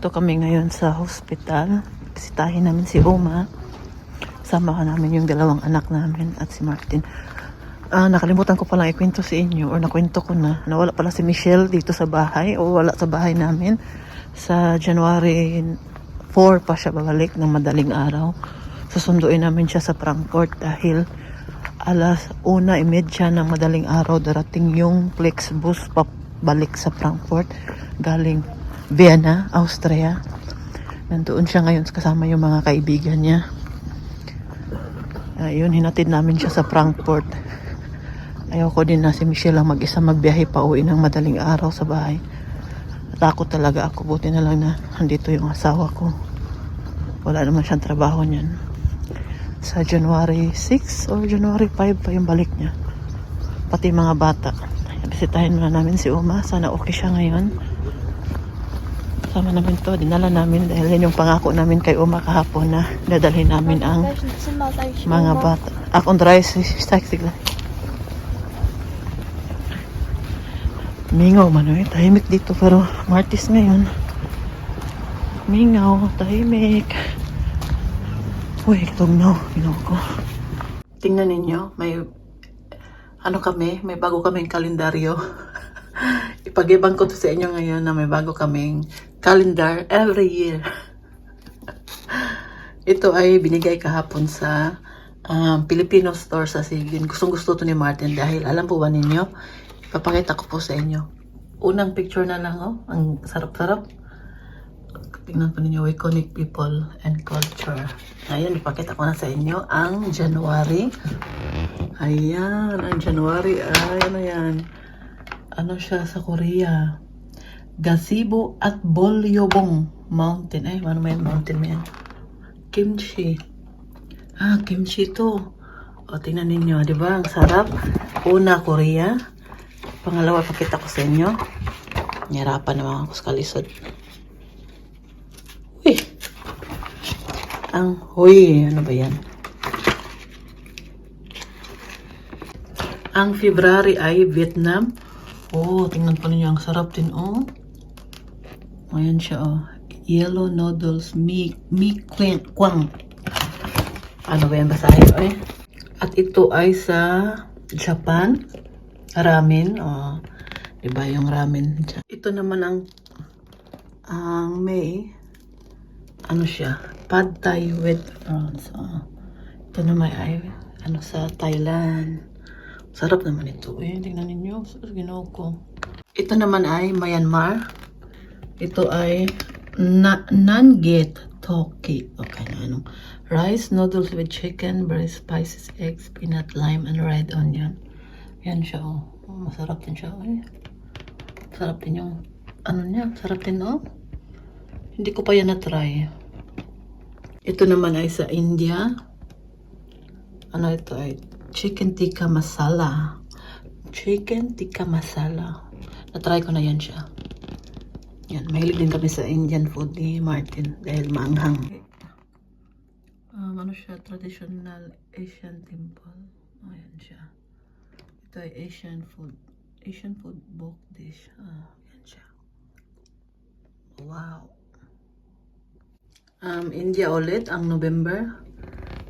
Dito kami ngayon sa hospital. Bisitahin namin si Oma. Sama ka namin yung dalawang anak namin at si Martin. Nakalimutan ko palang ikwento sa inyo or nakwento ko na nawala pala si Michelle dito sa bahay o wala sa bahay namin. Sa January 4 pa siya babalik ng madaling araw. Susunduin namin siya sa Frankfurt dahil alas 1:30 ng madaling araw darating yung Flixbus pabalik sa Frankfurt galing Vienna, Austria. Nandoon siya ngayon kasama yung mga kaibigan niya. Ayun, hinatid namin siya sa Frankfurt. Ayoko din na si Michelle lang mag-isa magbiyahe pa uwi ng madaling araw sa bahay. Takot talaga ako. Buti na lang na andito yung asawa ko. Wala naman siyang trabaho niyan. Sa January 6 or January 5 pa yung balik niya. Pati mga bata. Bisitahin muna namin si Uma. Sana okay siya ngayon. Sama namin to. Dinala namin dahil yun yung pangako namin kay Uma kahapon na dadalhin namin ang mga bata. Akong dry sigla. Mingaw man eh. Tahimik dito pero Martis ngayon. Mingaw. Tahimik. Uy, kitugnaw. Mingaw ko. Tingnan ninyo. May bago kaming kalendaryo. Ipag-ibang ko to sa inyo ngayon na may bago kaming calendar every year. Ito ay binigay kahapon sa Filipino store sa Sigin. Gustong gusto to ni Martin dahil alam po ba ninyo, papakita ko po sa inyo. Unang picture na lang, oh. Ang sarap-sarap. Tingnan po ninyo, iconic people and culture. Ayan, ipakita ko na sa inyo ang January. Ayan, ang January. Ano yan? Ano siya sa Korea? Gazebo at Bolyobong Mountain. Ay, ano may mountain mo yan? Kimchi. Kimchi to. O, tingnan ninyo, di ba? Ang sarap. Una, Korea. Pangalawa, pakita ko sa inyo. Nihirapan naman ako sa kalisod. Uy! Ano ba yan? Ang February ay Vietnam. Oh, tingnan po ninyo. Ang sarap din, oh. Ayan siya, oh. Yellow noodles, mi kwang. Ano ba yan basahin, eh? At ito ay sa Japan. Ramen, oh. Diba yung ramen? Ito naman ang May. Ano siya? Pad Thai with prawns. Oh. Ito naman ay sa Thailand. Sarap naman ito. Tingnan ninyo. Ginawa ko. Ito naman ay Myanmar. Ito ay Nanget Toki. Okay na anong. Rice, noodles with chicken, berry spices, eggs, peanut, lime, and red onion. Yan siya, oh. Masarap din siya, eh. Sarap din yung, niya. Sarap din, oh. Hindi ko pa yan na-try. Ito naman ay sa India. Ito ay chicken tikka masala. Chicken tikka masala. Na-try ko na yan siya. Yan, mahilig din kami sa Indian food ni Martin dahil maanghang. Ano siya? Traditional Asian temple. Ayan siya. Ito ay Asian food. Asian food book dish. Yan siya. Wow. India ulit ang November.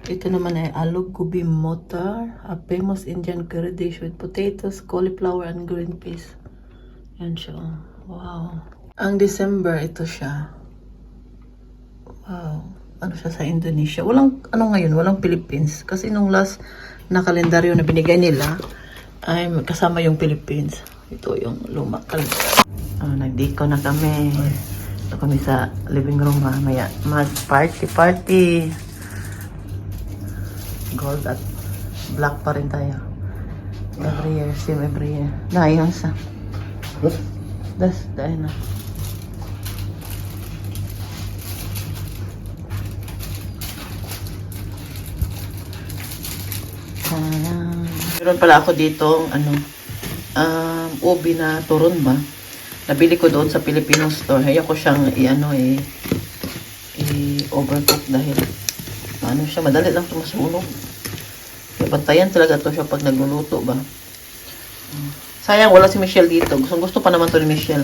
Ito naman ay aloo gobi motor, a famous Indian curry dish with potatoes, cauliflower, and green peas. Yan siya. Wow. Ang December, ito siya. Wow. Ano siya sa Indonesia? Walang, ngayon, walang Philippines. Kasi nung last na kalendaryo na binigay nila, ay kasama yung Philippines. Ito yung lumang kalendaryo. Nagdiko na kami. Ito kami sa living room, mamaya. Mas party. Gold at black pa rin tayo. Every year, same every year. Dahil sa. Dahil na. Meron pala ako dito ubi na turon ba? Nabili ko doon sa Filipino store. Hayaan ko siyang i-overcook dahil siya, madali lang ito masunog. Bantayan talaga to siya pag nagluluto ba. Sayang wala si Michelle dito. Gusto pa naman to ni Michelle.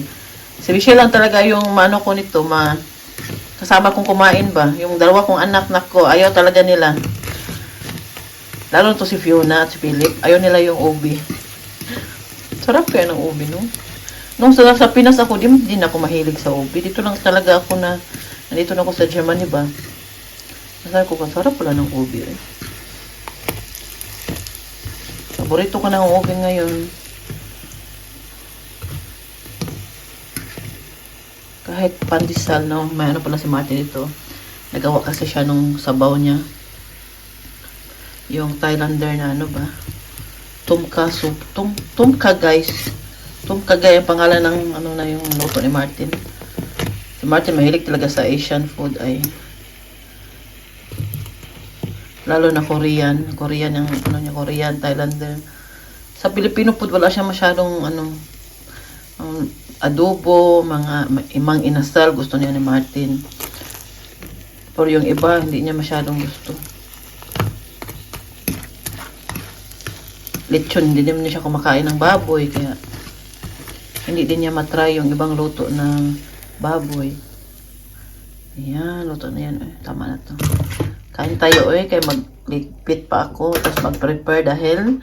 Si Michelle lang talaga yung ko nito Kasama kong kumain ba. Yung dalawa kong anak ko, ayaw talaga nila. Lalo to si Fiona at si Philip. Ayaw nila yung ubi. Sarap kaya ng ubi, no? Nung sa Pinas ako, din ako mahilig sa ubi. Dito lang talaga ako nandito na ako sa Germany ba. Sabi ko, sarap pala ng ubi eh. Paborito ko ng ubi ngayon. Kahit pandesal, no? May ano pala si Martin dito. Nagawa kasi siya nung sabaw niya. Yung Thailander na ano ba? Tumka soup. Tumka guys. Tumka guys ang pangalan ng ano na yung luto ni Martin. Si Martin mahilig talaga sa Asian food ay. Lalo na Korean. Korean yung ano niya, Korean, Thailander. Sa Filipino food wala siya masyadong ano adobo, mga imang inasal, gusto niya ni Martin. Pero yung iba, hindi niya masyadong gusto. Lechon, hindi naman niya kumakain ng baboy, kaya hindi din niya matry yung ibang luto ng baboy. Ayan, luto na yan. Tama na to. Kain tayo kaya magligpit pa ako, tapos mag-prepare dahil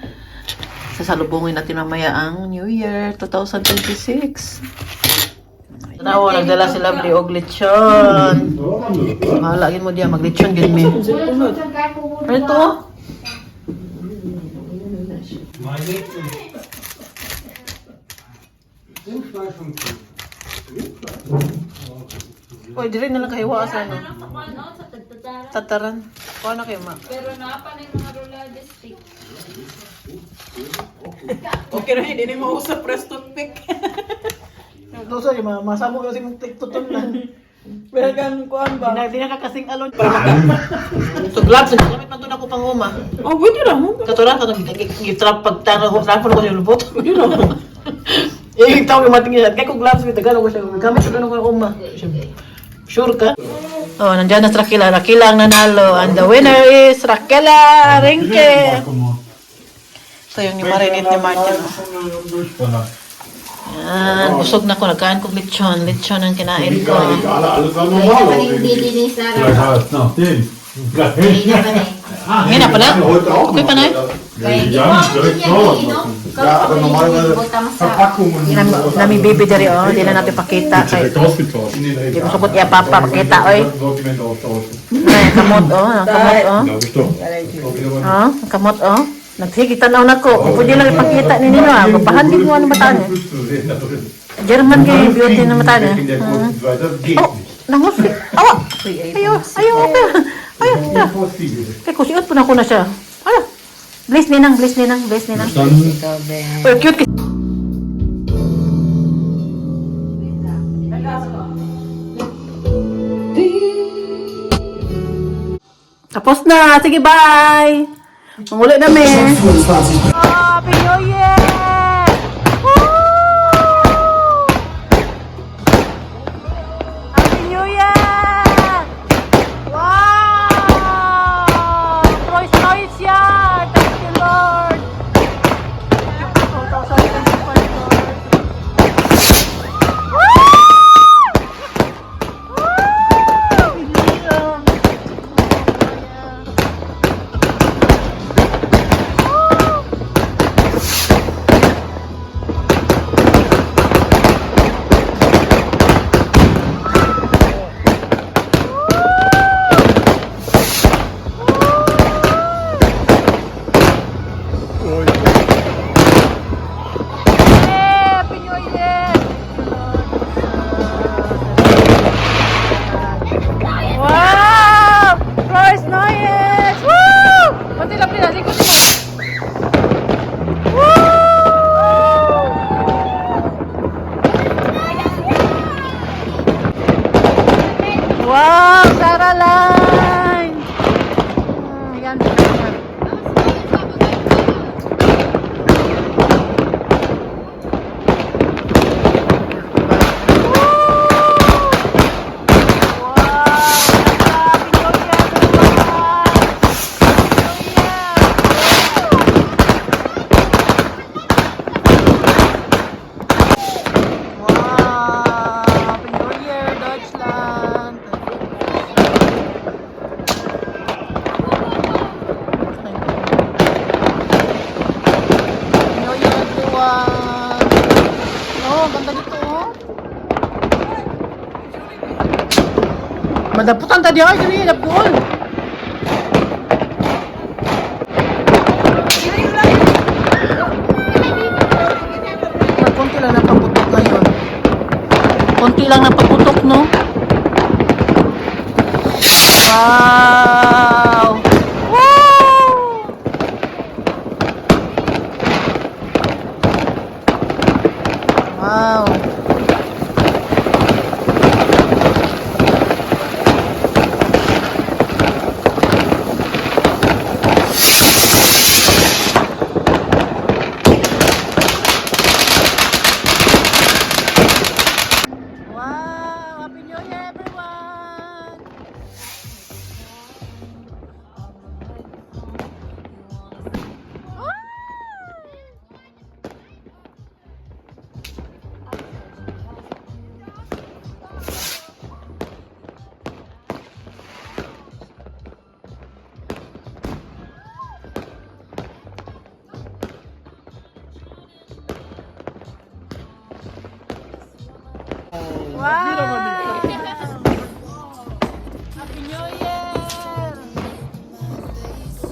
sasalubungin natin mamaya ang New Year 2026. Tanawa, nagdala si Lovely og lechon. Mahalagin mo diya, mag-lechon gid mi. Ano ito? Uy, diri na lang kahiwa sa ano. Tataran. Kuha na kayo, ma. Pero napa na yung mga roulade stick. Okay na, hindi na mausap press toothpick. Ito sa masamo kasi mong tiktuton lang. Pero kan kuan ba? Di na kakasing alon. So gloves, gamit man to na ko pang uma. Oh, pwede ra mo. Katuran ka gitrap pagtara ko trapon ko yung lubot. Pwede ra. Eh, tawag yung matingin. Kaya ko gloves, tagalog ko siya. Gamit ko na ko uma. Sure ka? Oh, nandiyan na si Rakila. Rakila ang nanalo. And the winner is Rakela Rinke. So, yung marinate ni Martin. Yan. Busog na ko. Nagkain ko lechon. Lechon ang kinain ko. Alles war normal. Ngayon na pala? Okay pa na eh? Ja, direkt raus. Ja, aber normalerweise Verpackungen. Nami baby dari oh. Hindi na natin pakita. Kay, Direkt ausgetauscht. hindi mo sukot iya papa. Pakita oy. Sortiment austauschen. Ay, kamot oh. Kamot oh. Glaube ich doch. Oh, kamot oh. Naghigitan na ako. Kung pwede lang ipakita ni Nino ah. Papahandig mo ang mata niya. German kay beauty na mata niya. Oh, nangusik. Awa. Ayaw. Ayaw. Ayaw. Kaya kusiot po na ko na siya. Ano? Bless ninang. Bless ninang. Bless ninang. Oh, cute. Tapos na. Sige, bye. Manguli na, men. Happy New Year! Woo! Happy New Year! Wow! Troy's Noise yan! Thank you, Lord! 2025, Lord. Woo! Woo! everyone. Oh, ganda dito oh. Madaputan tadi ay dili dapon. Konti lang na paputok ngayon. Konti lang na paputok, no? Wow! Woo! Wow! Wow! Happy New Year, everyone! Wow! Happy New Year!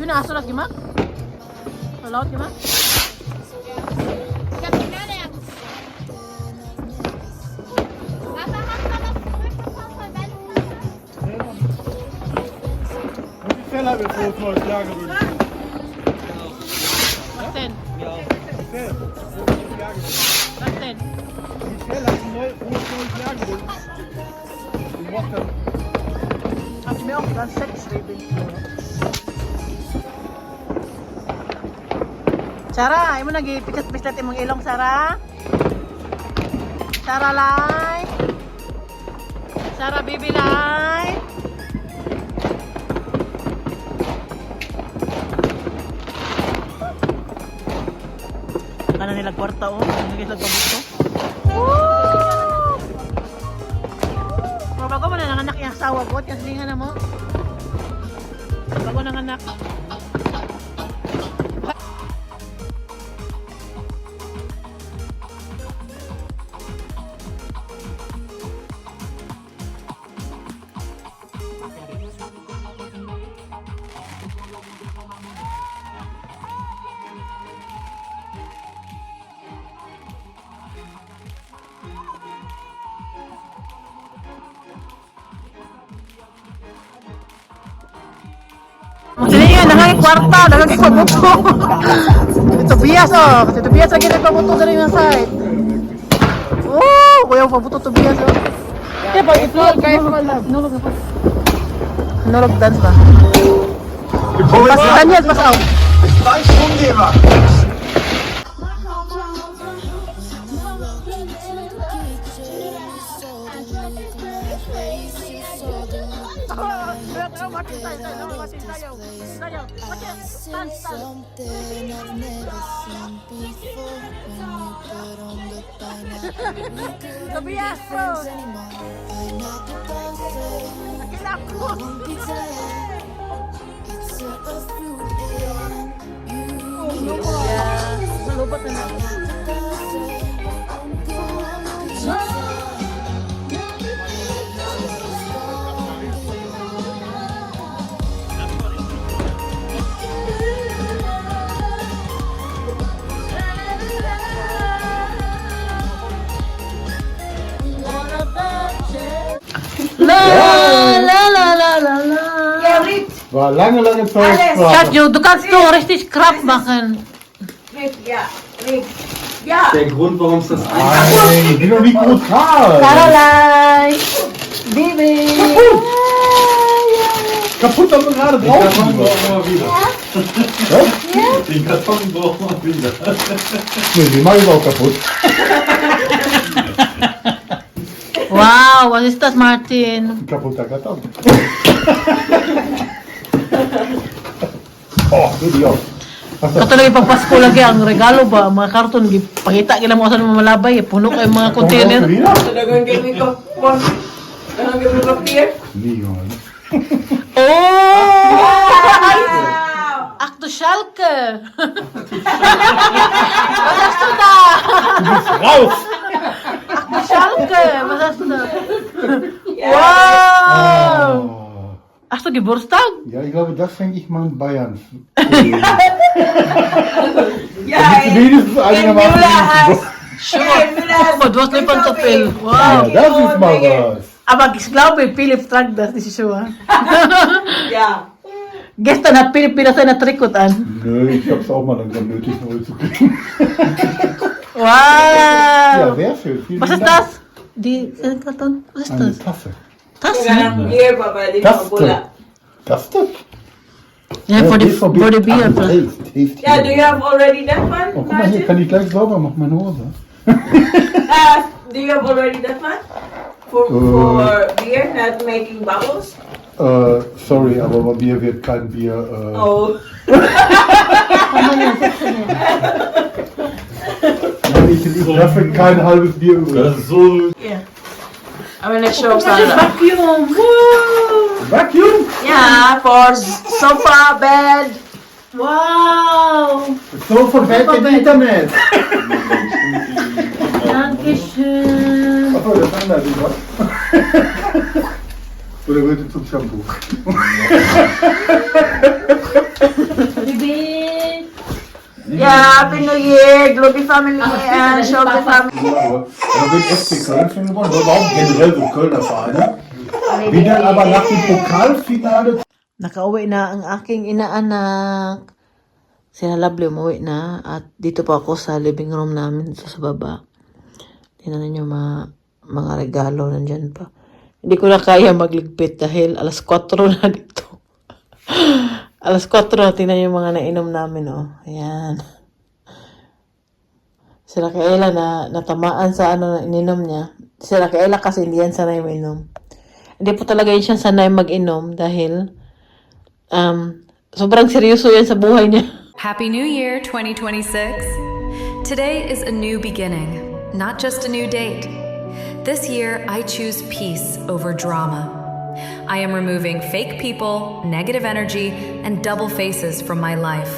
Yun na aso lagi ma? Malawat ka ma? Hoeveel hebben we voor het jaar gebeurd? Basten. Hoeveel? Basten. Hoeveel heb je nooit voor het jaar gebeurd? Wat dan? At may ako dan sex baby. Sarah, ay mo nag-pikas-pislat imong ilong, Sarah? Sarah Lai? Sarah baby Lai? Kana nila kwarta oh, nagigit pabuto. Woo! Pero bago mo na nanganak yung asawa ko, kasi nga na mo. Bago nanganak. Sini nga, nangangit kwarta, nangangit pabuto. Ito bias oh, kasi ito bias lagi na pabuto sa rin ng side. Oh, kuya pabuto ito bias oh. Kaya pag i-vlog, nulog na pa. Nulog dance ba? Pas Daniel, pas out. Something I've never seen before. When you put on the pineapple, we couldn't be friends anymore. Pineapple parfait, one pizza. It's a fruit and you. Malubot na na. La la la la la la. Waar lange first Schat, joh, du kannst nur richtig Krab machen. Der Grund, warum es das Nein, ich bin doch nicht brutal. Saralai, Bibi. Kaputt haben wir gerade Den drauf. Karton brauchen wir wieder. Was? Den Karton brauchen wir wieder. Nee, den mach ich auch kaputt. Wow, was ist das, Martin? Kaputter Karton. Oh, video. Katulad pag Pasko lagi ang regalo ba, mga karton, pangita kila mo sa mamalabay, puno kay mga container. Talagang gamit ko. Talagang gamit ko pier. Leon. Oh! Akto Schalke! Was hast du da? bist raus! Schalke, was hast du da? Ja. Wow! Oh. Hast du Geburtstag? Ja, ich glaube, das fände ich mal in Bayern. Ja, Wenigstens einigermaßen. Guck mal, du hast eine Pantofel. Wow! Ja, das ist mal was. Aber ich glaube, Philipp tragt das, diese Schuhe. Ja. Gestern hat Philipp wieder seine Trikot an. Nö, ich hab's auch mal langsam nötig, neu zu kriegen. Wow! Ja, sehr schön. Vielen Was ist Dank. das? Die Karton? Was ist Eine das? Tasse. Tasse? Hier, Papa, die Taste. Mabula. Taste? Ja, for the BVB. beer. Ah, Taste. Yeah, do you have already that one? Oh, guck mal hier, kann ich gleich sauber machen, meine Hose. Do you have already that one? For beer, not making bubbles? Sorry, aber bei mir wird kein Bier. Oh. Ich treffe kein halbes Bier übrig. Das ist so. Yeah. I'm gonna show some. Vacuum! Vacuum? Yeah, for sofa, bed. Wow! So von Welt im Internet. Dankeschön. Achso, das andere ist was? Oder wird es zum Shampoo? Bibi! Yeah, Happy New Year, Globby family and Shopee family. Aber wenn FC Köln schon gewonnen, warum generell so Kölner Vereine? Wie dann aber nach dem Pokalfinale. Nakauwi na ang aking inaanak. Sila Lovely umuwi na at dito pa ako sa living room namin dito sa baba. Tingnan ninyo mga regalo nandyan pa. Hindi ko na kaya magligpit dahil alas 4 na dito. Alas 4, tingnan yung mga nainom namin, oh. Ayan. Sila Kaela na natamaan sa ano na ininom niya. Sila Kaela kasi hindi yan sanay mainom. Hindi po talaga yun siya sanay mag-inom dahil sobrang seryoso yan sa buhay niya. Happy New Year 2026. Today is a new beginning, not just a new date. This year, I choose peace over drama. I am removing fake people, negative energy, and double faces from my life.